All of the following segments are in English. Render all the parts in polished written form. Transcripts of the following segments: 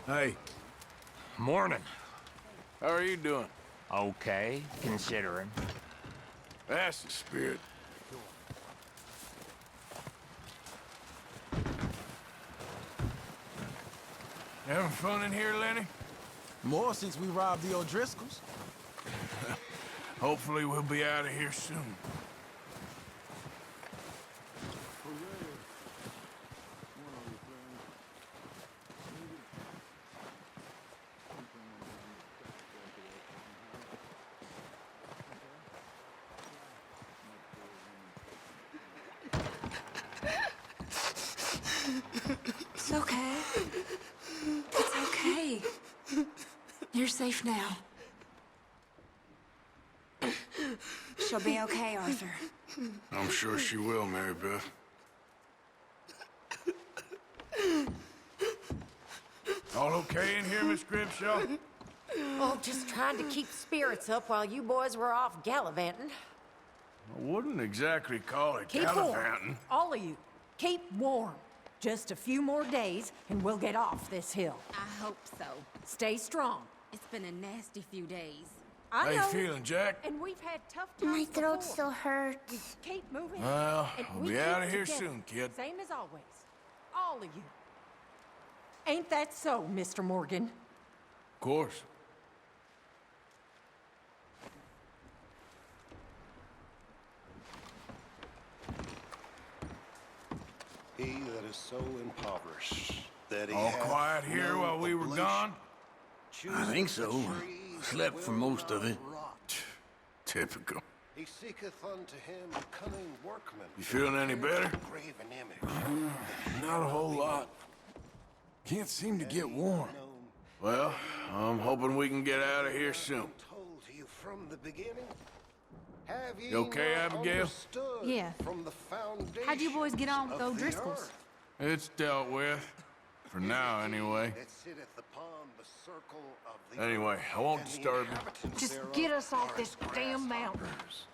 Hey. Morning. How are you doing? Okay, considering. That's the spirit. Having fun in here, Lenny? More since we robbed the O'Driscolls. Hopefully we'll be out of here soon. It's okay. It's okay. You're safe now. She'll be okay, Arthur. I'm sure she will, Mary Beth. All okay in here, Miss Grimshaw? Oh, just trying to keep spirits up while you boys were off gallivanting. I wouldn't exactly call it Keep gallivanting. warm, all of you. Keep warm. Just a few more days, and we'll get off this hill. I hope so. Stay strong. It's been a nasty few days. I How you know, feeling, Jack? and we've had tough times My throat before. still hurts. Keep moving. Well, and we'll we be keep out of here together. soon, kid. Same as always. All of you. Ain't that so, Mr. Morgan? Of course. He that is so impoverished that he All hath quiet here no while we were oblation, gone? chooseth I think so. the tree Slept that for will most of not it. rot. Typical. He seeketh unto him a cunning workman. You feeling any better? Graven image. Not a whole lot. Can't seem to get warm. Well, I'm hoping we can get out of here soon. Told you from the beginning. Have ye You okay, not Abigail? understood Yeah. From the foundation How'd you boys get on with of the O'Driscolls? earth It's dealt with. For now, anyway. that sitteth upon the circle of the Anyway, earth, I won't and the disturb you. inhabitants Just thereof get us off are this as damn mountain. grasshoppers,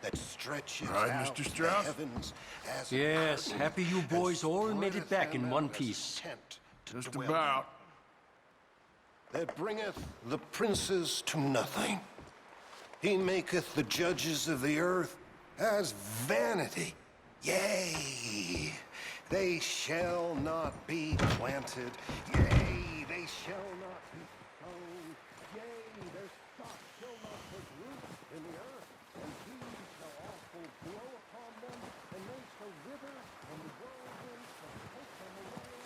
that stretcheth Right, out Mr. the Strauss? heavens as a Yes, curtain, happy you and boys all made it spreadeth back in them one out as a piece. tent to Just dwell in. about. That bringeth the princes to nothing. He maketh the judges of the earth as vanity. Yea, they shall not be planted. Yea, they shall not be sown. Yea, their stock shall not take root in the earth. And he shall also blow upon them, and they shall wither, and the whirlwind shall take them away.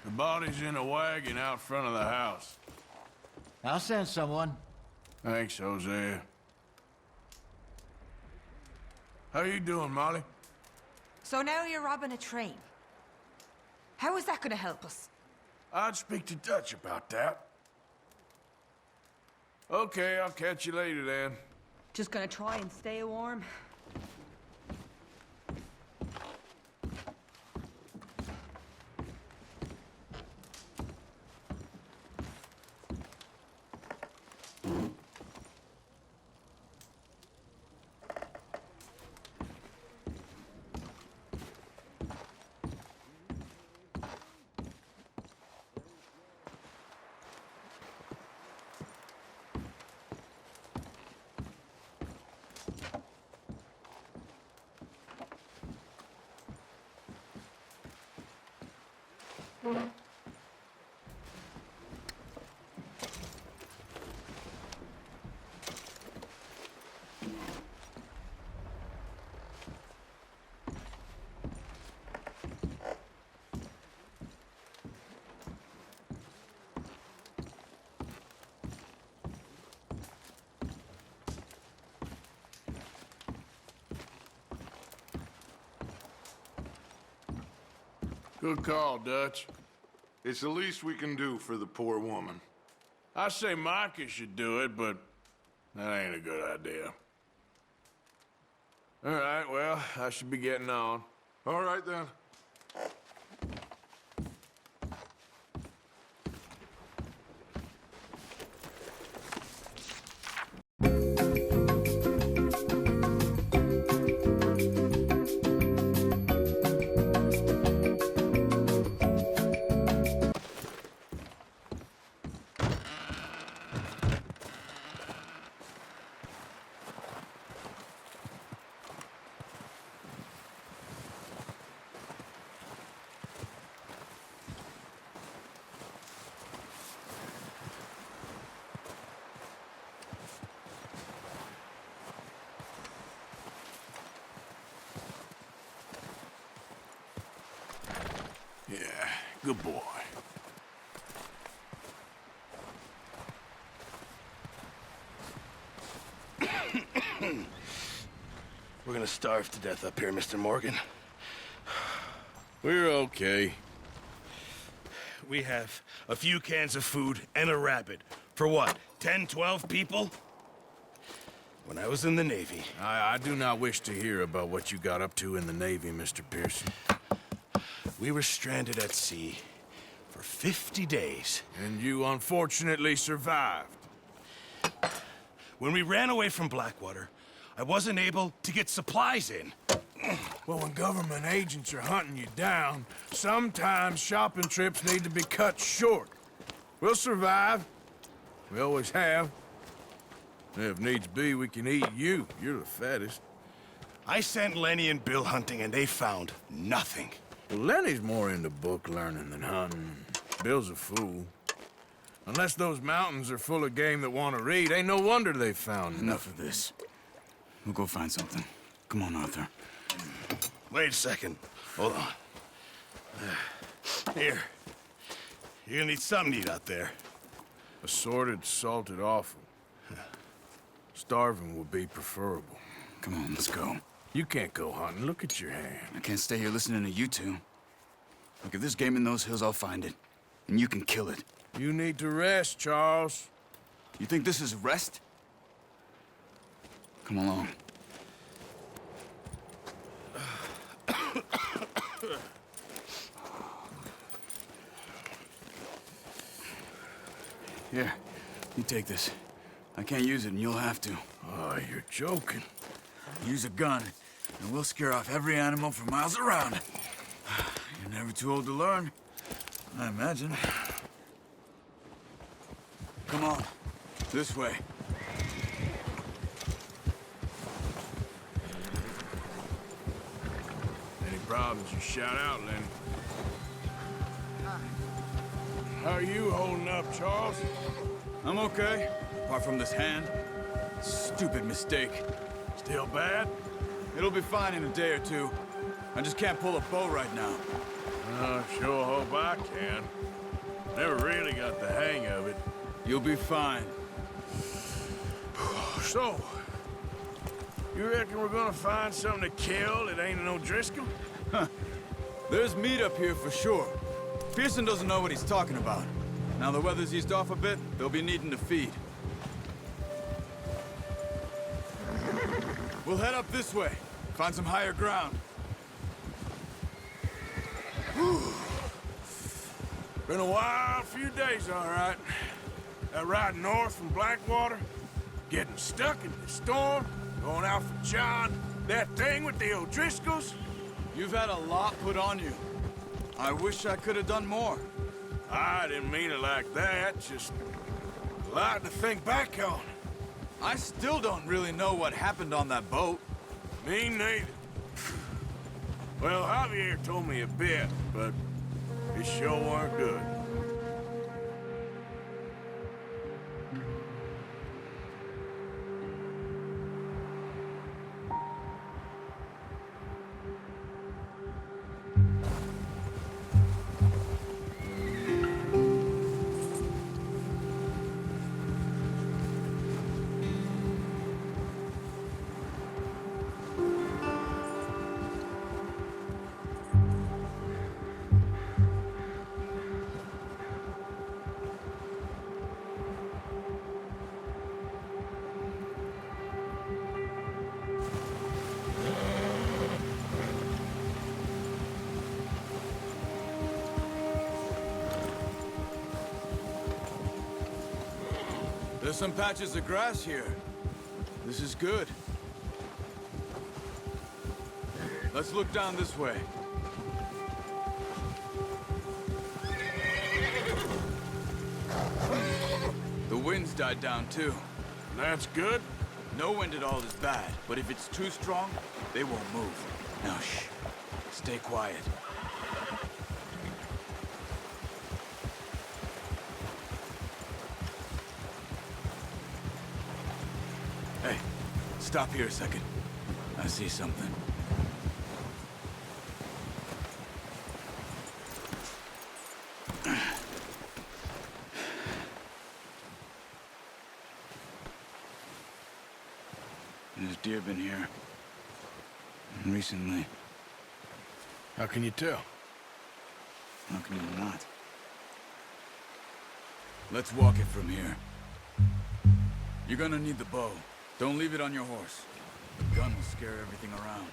The body's in a wagon out front of the house. I'll send someone. Thanks, Hosea. How you doing, Molly? So now you're robbing a train. How is that gonna help us? I'd speak to Dutch about that. Okay, I'll catch you later then. Just gonna try and stay warm? Good call, Dutch. It's the least we can do for the poor woman. I say Micah should do it, but that ain't a good idea. All right, well, I should be getting on. All right, then. Yeah, good boy. We're gonna starve to death up here, Mr. Morgan. We're okay. We have a few cans of food and a rabbit. For what, 10, 12 people? When I was in the Navy... I do not wish to hear about what you got up to in the Navy, Mr. Pearson. We were stranded at sea for 50 days. And you unfortunately survived. When we ran away from Blackwater, I wasn't able to get supplies in. Well, when government agents are hunting you down, sometimes shopping trips need to be cut short. We'll survive. We always have. If needs be, we can eat you. You're the fattest. I sent Lenny and Bill hunting, and they found nothing. Well, Lenny's more into book learning than hunting. Bill's a fool. Unless those mountains are full of game that want to read, ain't no wonder they found Enough of this. We'll go find something. Come on, Arthur. Wait a second. Hold on. Here. You're gonna need something to eat out there. Assorted, salted offal. Starving would be preferable. Come on, let's go. You can't go hunting. Look at your hand. I can't stay here listening to you two. Look, if there's game in those hills, I'll find it. And you can kill it. You need to rest, Charles. You think this is rest? Come along. Here, you take this. I can't use it, and you'll have to. Oh, you're joking. Use a gun, and we'll scare off every animal for miles around. You're never too old to learn, I imagine. Come on, this way. Any problems, you shout out, Linde. How are you holding up, Charles? I'm okay, apart from this hand. Stupid mistake. Still bad? It'll be fine in a day or two. I just can't pull a bow right now. Sure hope I can. Never really got the hang of it. You'll be fine. So, you reckon we're gonna find something to kill that ain't an O'Driscoll? There's meat up here for sure. Pearson doesn't know what he's talking about. Now the weather's eased off a bit, they'll be needing to feed. We'll head up this way. Find some higher ground. Been a wild few days, all right. That ride north from Blackwater, getting stuck in the storm, going out for John, that thing with the O'Driscolls. You've had a lot put on you. I wish I could have done more. I didn't mean it like that, just a lot to think back on. I still don't really know what happened on that boat. Me neither. Well, Javier told me a bit, but it sure weren't good. There's some patches of grass here. This is good. Let's look down this way. The wind's died down too. That's good. No wind at all is bad, but if it's too strong, they won't move. Now shh. Stay quiet. Hey, stop here a second. I see something. been here. Recently. How can you tell? How can you not? Let's walk it from here. You're gonna need the bow. Don't leave it on your horse. The gun will scare everything around.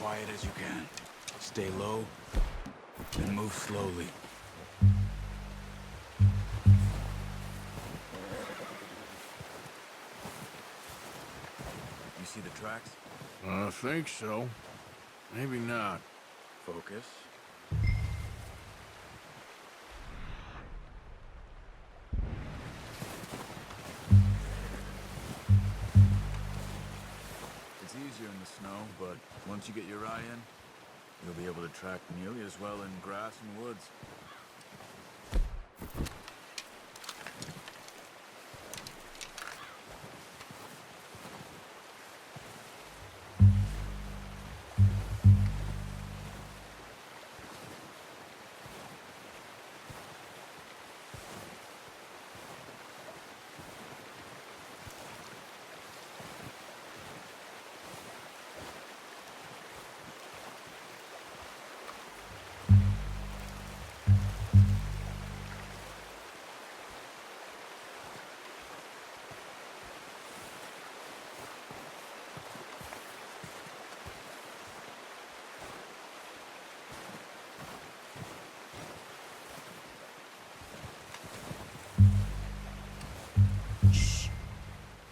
Quiet as you can. Stay low, and move slowly. You see the tracks? I think so. Maybe not. Focus. It's easier in the snow, but once you get your eye in, you'll be able to track nearly as well in grass and woods.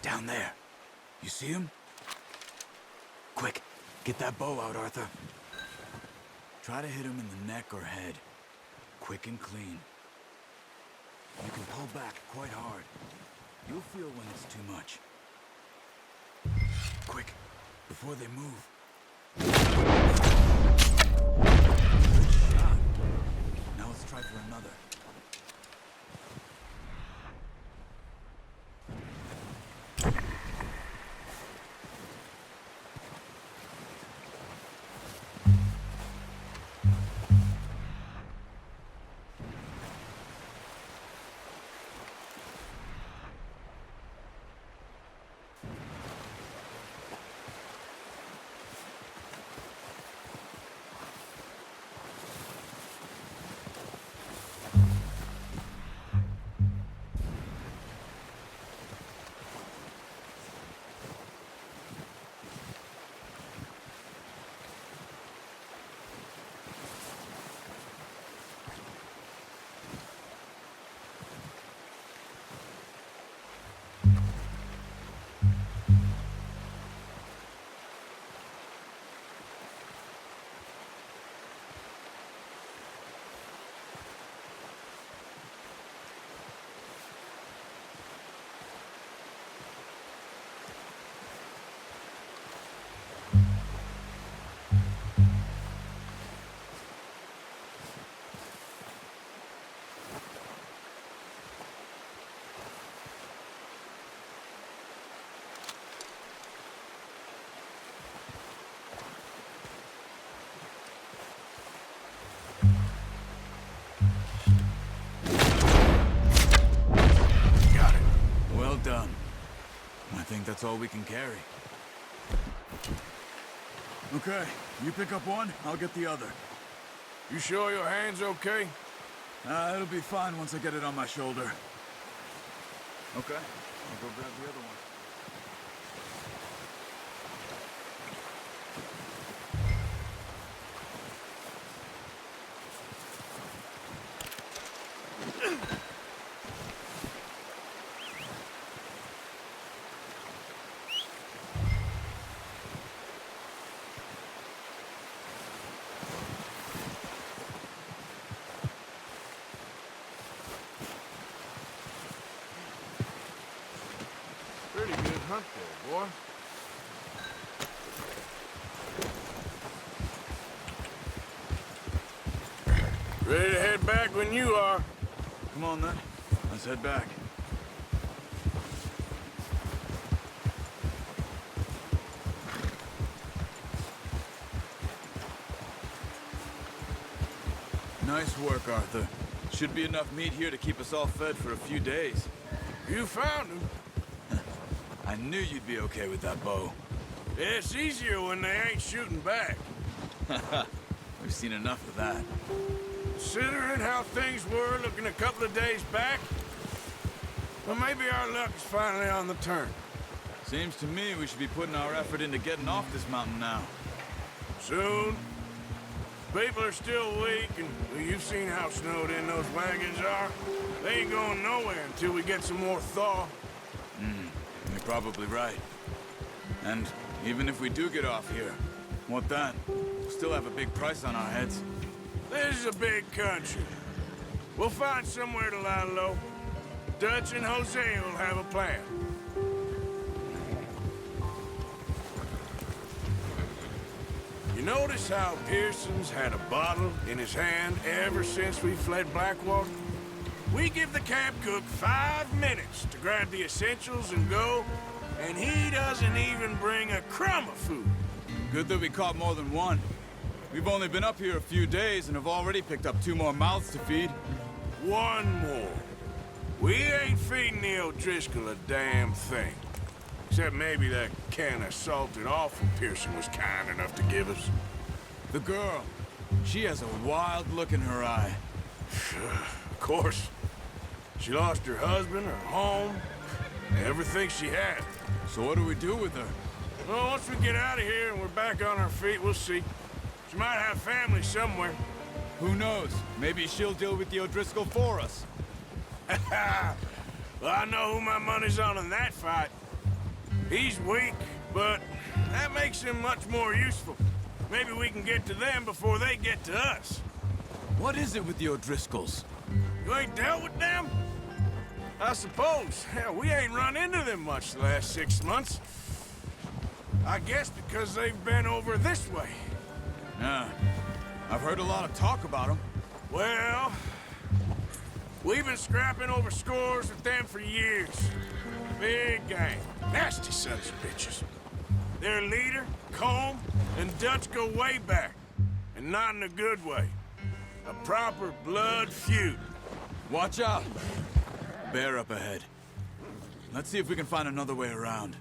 Down there. You see him? Quick, get that bow out, Arthur. Try to hit him in the neck or head. Quick and clean. You can pull back quite hard. You'll feel when it's too much. Quick, before they move. Good shot. Now let's try for another. Done. I think that's all we can carry. Okay, you pick up one, I'll get the other. You sure your hand's okay? It'll be fine once I get it on my shoulder. Okay, I'll go grab the other one. Pretty good hunt there, boy. Ready to head back when you are. Come on then, let's head back. Nice work, Arthur. Should be enough meat here to keep us all fed for a few days. You found him. I knew you'd be okay with that bow. It's easier when they ain't shooting back. We've seen enough of that. Considering how things were looking a couple of days back, well, maybe our luck is finally on the turn. Seems to me we should be putting our effort into getting off this mountain now. Soon. People are still weak, and well, you've seen how snowed in those wagons are. They ain't going nowhere until we get some more thaw. You're probably right. And even if we do get off here, what then? We'll still have a big price on our heads. This is a big country. We'll find somewhere to lie low. Dutch and Jose will have a plan. You notice how Pearson's had a bottle in his hand ever since we fled Blackwater? We give the camp cook 5 minutes to grab the essentials and go, and he doesn't even bring a crumb of food. Good that we caught more than one. We've only been up here a few days and have already picked up 2 more mouths to feed. 1 more. We ain't feeding the O'Driscoll a damn thing. Except maybe that can of salted offal Pearson was kind enough to give us. The girl, she has a wild look in her eye. Of course. She lost her husband, her home, everything she had. So what do we do with her? Well, once we get out of here and we're back on our feet, we'll see. She might have family somewhere. Who knows? Maybe she'll deal with the O'Driscoll for us. Well, I know who my money's on in that fight. He's weak, but that makes him much more useful. Maybe we can get to them before they get to us. What is it with the O'Driscolls? You ain't dealt with them? I suppose. Hell, we ain't run into them much the last 6 months. I guess because they've been over this way. Yeah, I've heard a lot of talk about them. Well, we've been scrapping over scores with them for years. Big gang. Nasty sons of bitches. Their leader, Combe, and Dutch go way back. And not in a good way. A proper blood feud. Watch out! Bear up ahead. Let's see if we can find another way around.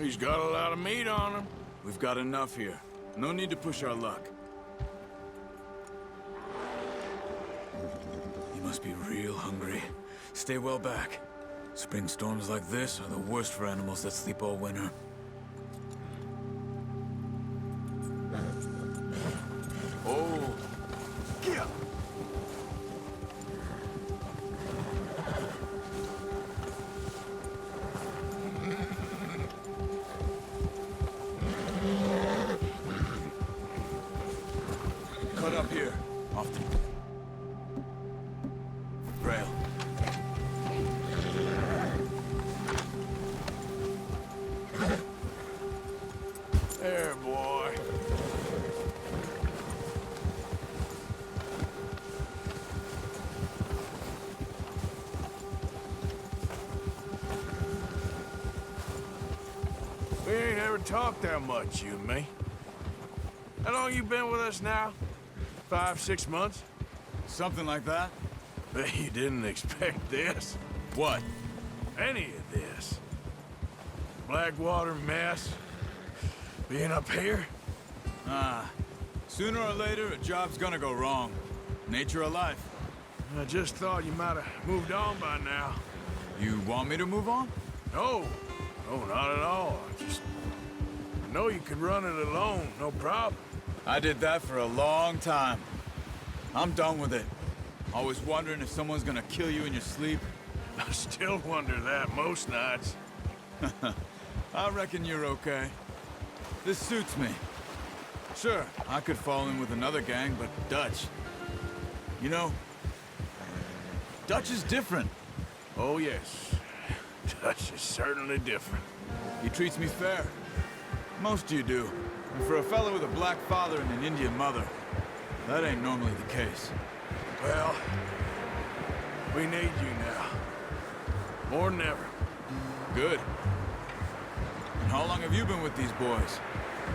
He's got a lot of meat on him. We've got enough here. No need to push our luck. You must be real hungry. Stay well back. Spring storms like this are the worst for animals that sleep all winter. Oh! Yeah. Cut up here, off the rail. There, boy. We ain't ever talked that much, you and me. How long you been with us now? 5, 6 months? Something like that? Bet you didn't expect this. What? Any of this. Blackwater mess. Being up here? Sooner or later, a job's gonna go wrong. Nature of life. I just thought you might have moved on by now. You want me to move on? No. No, not at all. I know you could run it alone, no problem. I did that for a long time. I'm done with it. Always wondering if someone's gonna kill you in your sleep. I still wonder that most nights. I reckon you're okay. This suits me. Sure, I could fall in with another gang, but Dutch... You know, Dutch is different. Oh, yes. Dutch is certainly different. He treats me fair. Most of you do. And for a fellow with a black father and an Indian mother, that ain't normally the case. Well, we need you now. More than ever. Good. And how long have you been with these boys?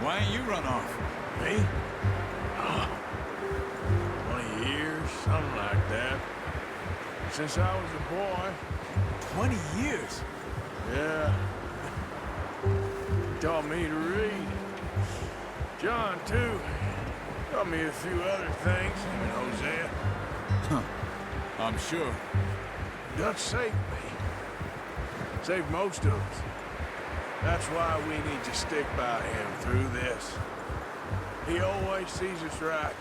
Why ain't you run off? Me? 20 years, something like that. since I was a boy. 20 years? Yeah. He taught me to read. John, too. Taught me a few other things, him and Hosea. Huh. I'm sure. Dutch saved me. Saved most of us. That's why we need to stick by him through this. He always sees us right.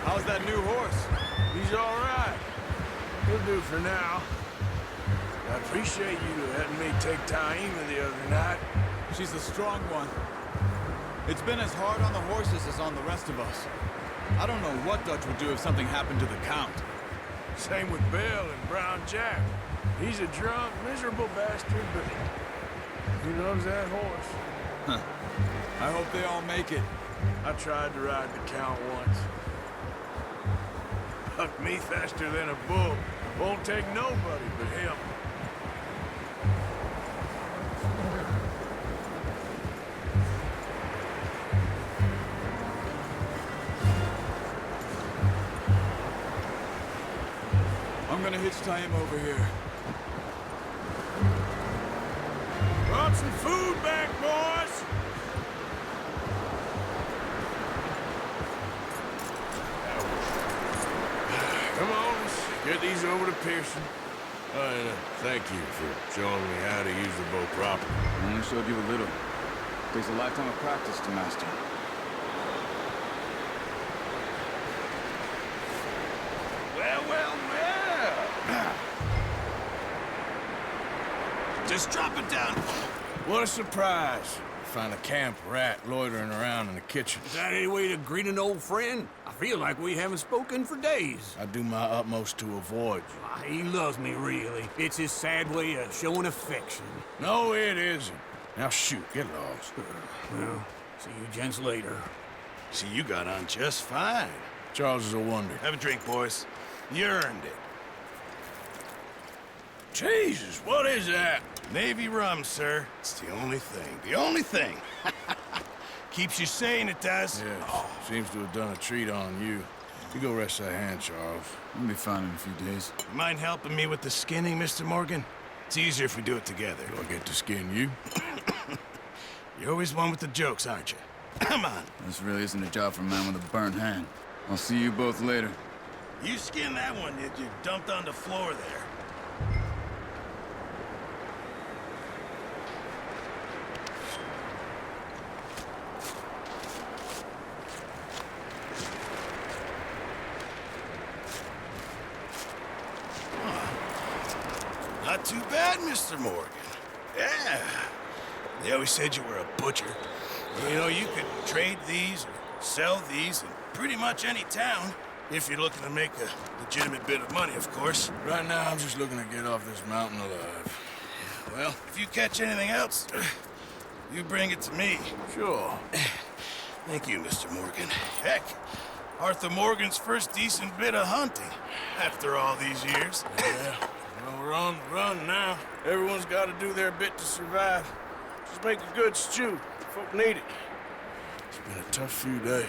How's that new horse? He's all right. He'll do for now. I appreciate you letting me take Taima the other night. She's a strong one. It's been as hard on the horses as on the rest of us. I don't know what Dutch would do if something happened to the Count. Same with Bill and Brown Jack. He's a drunk, miserable bastard, but he loves that horse. Huh. I hope they all make it. I tried to ride the Count once. Bucked me faster than a bull. Won't take nobody but him. I'm gonna hitch tie him over here. Brought some food back, boys! Come on, let's get these over to Pearson. And thank you for showing me how to use the bow properly. I only showed you a little. Takes a lifetime of practice to master. Well, well, well. Just drop it down. What a surprise. Find a camp rat loitering around in the kitchen. Is that any way to greet an old friend? I feel like we haven't spoken for days. I do my utmost to avoid you. Ah, he loves me, really. It's his sad way of showing affection. No, it isn't. Now shoot, get lost. Well, see you gents later. See, you got on just fine. Charles is a wonder. Have a drink, boys. You earned it. Jesus, what is that? Navy rum, sir. It's the only thing. The only thing. Keeps you sane, it does. Yes, seems to have done a treat on you. You go rest that hand, Charles. I'll be fine in a few days. You mind helping me with the skinning, Mr. Morgan? It's easier if we do it together. Do I get to skin you? You're always one with the jokes, aren't you? Come on. This really isn't a job for a man with a burnt hand. I'll see you both later. You skinned that one that you dumped on the floor there. Not too bad, Mr. Morgan. Yeah. They always said you were a butcher. You know, you could trade these or sell these in pretty much any town, if you're looking to make a legitimate bit of money, of course. Right now, I'm just looking to get off this mountain alive. Well, if you catch anything else, you bring it to me. Sure. Thank you, Mr. Morgan. Heck, Arthur Morgan's first decent bit of hunting after all these years. Yeah. Well, we're on the run now. Everyone's got to do their bit to survive. Just make a good stew. Folk need it. It's been a tough few days.